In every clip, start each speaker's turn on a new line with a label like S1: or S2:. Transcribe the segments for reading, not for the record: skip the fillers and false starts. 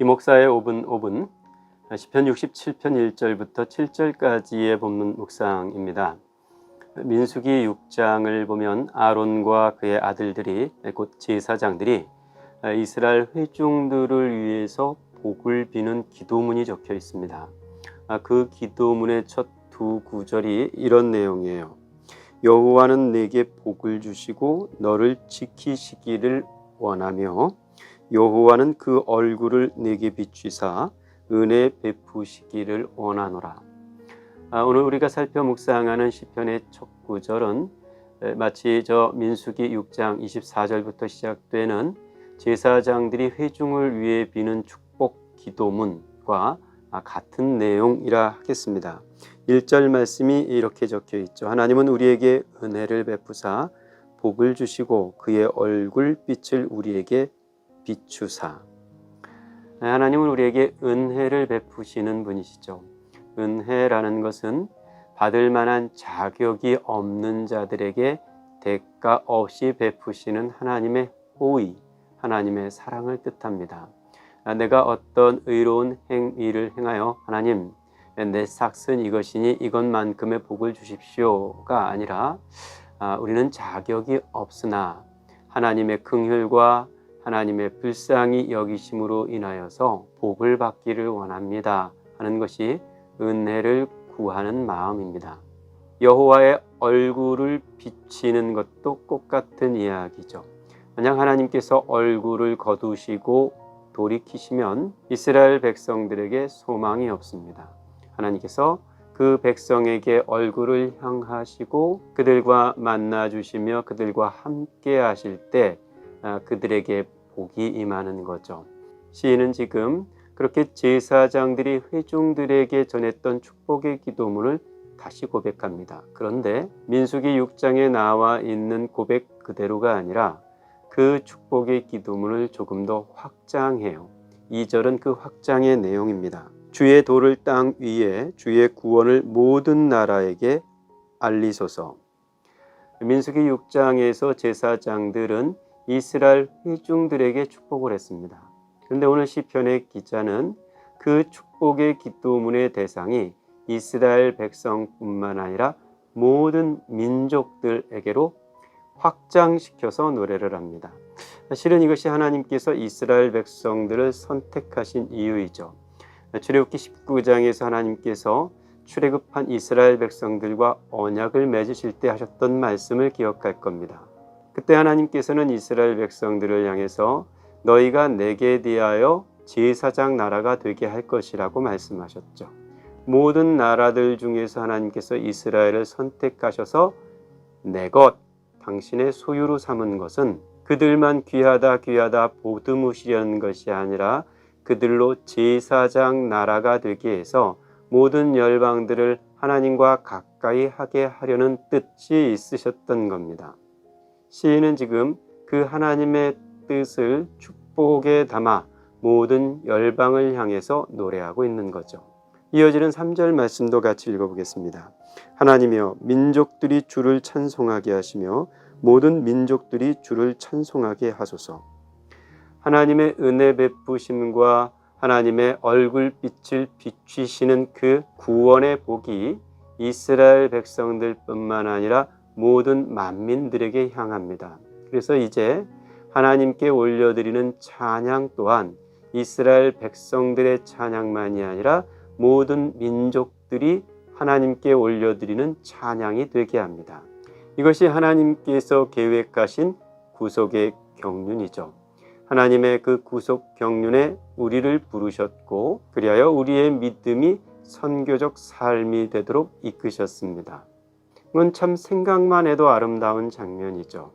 S1: 목사의 5분 시편 67편 1절부터 7절까지의 본문 묵상입니다. 민수기 6장을 보면 아론과 그의 아들들이 곧 제사장들이 이스라엘 회중들을 위해서 복을 비는 기도문이 적혀 있습니다. 그 기도문의 첫 두 구절이 이런 내용이에요. 여호와는 내게 복을 주시고 너를 지키시기를 원하며 여호와는 그 얼굴을 내게 비추사 은혜 베푸시기를 원하노라. 오늘 우리가 살펴 묵상하는 시편의 첫 구절은 마치 민수기 6장 24절부터 시작되는 제사장들이 회중을 위해 비는 축복 기도문과 같은 내용이라 하겠습니다. 1절 말씀이 이렇게 적혀 있죠. 하나님은 우리에게 은혜를 베푸사 복을 주시고 그의 얼굴빛을 우리에게 비추사. 하나님은 우리에게 은혜를 베푸시는 분이시죠. 은혜라는 것은 받을 만한 자격이 없는 자들에게 대가 없이 베푸시는 하나님의 호의, 하나님의 사랑을 뜻합니다. 내가 어떤 의로운 행위를 행하여 하나님 내 삭은 이것이니 이것만큼의 복을 주십시오가 아니라 우리는 자격이 없으나 하나님의 긍휼과 하나님의 불쌍히 여기심으로 인하여서 복을 받기를 원합니다 하는 것이 은혜를 구하는 마음입니다. 여호와의 얼굴을 비치는 것도 똑같은 이야기죠. 만약 하나님께서 얼굴을 거두시고 돌이키시면 이스라엘 백성들에게 소망이 없습니다. 하나님께서 그 백성에게 얼굴을 향하시고 그들과 만나 주시며 그들과 함께 하실 때 그들에게 복이 임하는 거죠. 시인은 지금 그렇게 제사장들이 회중들에게 전했던 축복의 기도문을 다시 고백합니다. 그런데 민수기 6장에 나와 있는 고백 그대로가 아니라 그 축복의 기도문을 조금 더 확장해요. 2절은 그 확장의 내용입니다. 주의 도를 땅 위에 주의 구원을 모든 나라에게 알리소서. 민수기 6장에서 제사장들은 이스라엘 회중들에게 축복을 했습니다. 그런데 오늘 시편의 기자는 그 축복의 기도문의 대상이 이스라엘 백성뿐만 아니라 모든 민족들에게로 확장시켜서 노래를 합니다. 실은 이것이 하나님께서 이스라엘 백성들을 선택하신 이유이죠. 출애굽기 19장에서 하나님께서 출애굽한 이스라엘 백성들과 언약을 맺으실 때 하셨던 말씀을 기억할 겁니다. 그때 하나님께서는 이스라엘 백성들을 향해서 너희가 내게 대하여 제사장 나라가 되게 할 것이라고 말씀하셨죠. 모든 나라들 중에서 하나님께서 이스라엘을 선택하셔서 내 것, 당신의 소유로 삼은 것은 그들만 귀하다 보듬으시려는 것이 아니라 그들로 제사장 나라가 되게 해서 모든 열방들을 하나님과 가까이 하게 하려는 뜻이 있으셨던 겁니다. 시인은 지금 그 하나님의 뜻을 축복에 담아 모든 열방을 향해서 노래하고 있는 거죠. 이어지는 3절 말씀도 같이 읽어보겠습니다. 하나님이여 민족들이 주를 찬송하게 하시며 모든 민족들이 주를 찬송하게 하소서. 하나님의 은혜 베푸심과 하나님의 얼굴빛을 비추시는 그 구원의 복이 이스라엘 백성들뿐만 아니라 모든 만민들에게 향합니다. 그래서 이제 하나님께 올려드리는 찬양 또한 이스라엘 백성들의 찬양만이 아니라 모든 민족들이 하나님께 올려드리는 찬양이 되게 합니다. 이것이 하나님께서 계획하신 구속의 경륜이죠. 하나님의 그 구속 경륜에 우리를 부르셨고 그리하여 우리의 믿음이 선교적 삶이 되도록 이끄셨습니다. 이건 참 생각만 해도 아름다운 장면이죠.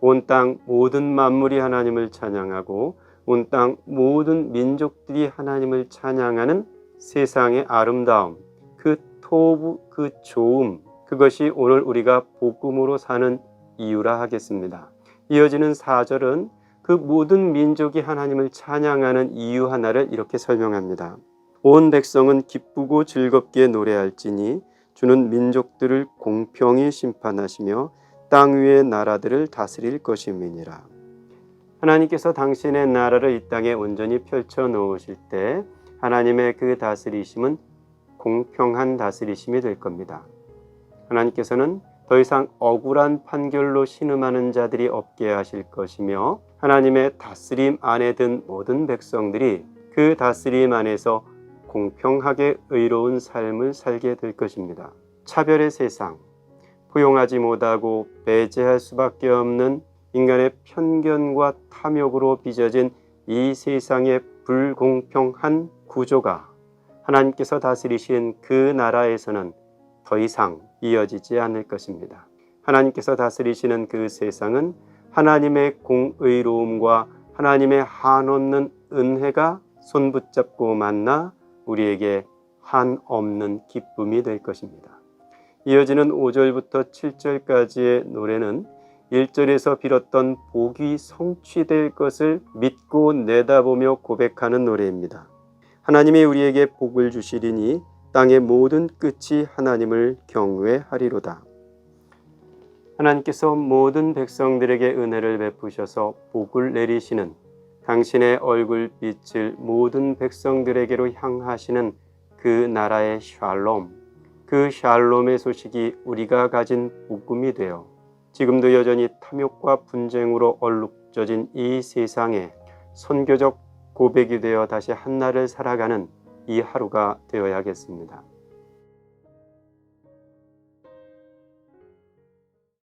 S1: 온 땅 모든 만물이 하나님을 찬양하고 온 땅 모든 민족들이 하나님을 찬양하는 세상의 아름다움, 그 토부, 그 좋음, 그것이 오늘 우리가 복음으로 사는 이유라 하겠습니다. 이어지는 4절은 그 모든 민족이 하나님을 찬양하는 이유 하나를 이렇게 설명합니다. 온 백성은 기쁘고 즐겁게 노래할지니 주는 민족들을 공평히 심판하시며 땅 위의 나라들을 다스릴 것임이니라. 하나님께서 당신의 나라를 이 땅에 온전히 펼쳐 놓으실 때 하나님의 그 다스리심은 공평한 다스리심이 될 겁니다. 하나님께서는 더 이상 억울한 판결로 신음하는 자들이 없게 하실 것이며 하나님의 다스림 안에 든 모든 백성들이 그 다스림 안에서 공평하게 의로운 삶을 살게 될 것입니다. 차별의 세상, 포용하지 못하고 배제할 수밖에 없는 인간의 편견과 탐욕으로 빚어진 이 세상의 불공평한 구조가 하나님께서 다스리신 그 나라에서는 더 이상 이어지지 않을 것입니다. 하나님께서 다스리시는 그 세상은 하나님의 공의로움과 하나님의 한없는 은혜가 손붙잡고 만나 우리에게 한없는 기쁨이 될 것입니다. 이어지는 5절부터 7절까지의 노래는 1절에서 빌었던 복이 성취될 것을 믿고 내다보며 고백하는 노래입니다. 하나님이 우리에게 복을 주시리니 땅의 모든 끝이 하나님을 경외하리로다. 하나님께서 모든 백성들에게 은혜를 베푸셔서 복을 내리시는 당신의 얼굴빛을 모든 백성들에게로 향하시는 그 나라의 샬롬, 그 샬롬의 소식이 우리가 가진 복음이 되어 지금도 여전히 탐욕과 분쟁으로 얼룩져진 이 세상에 선교적 고백이 되어 다시 한날을 살아가는 이 하루가 되어야겠습니다.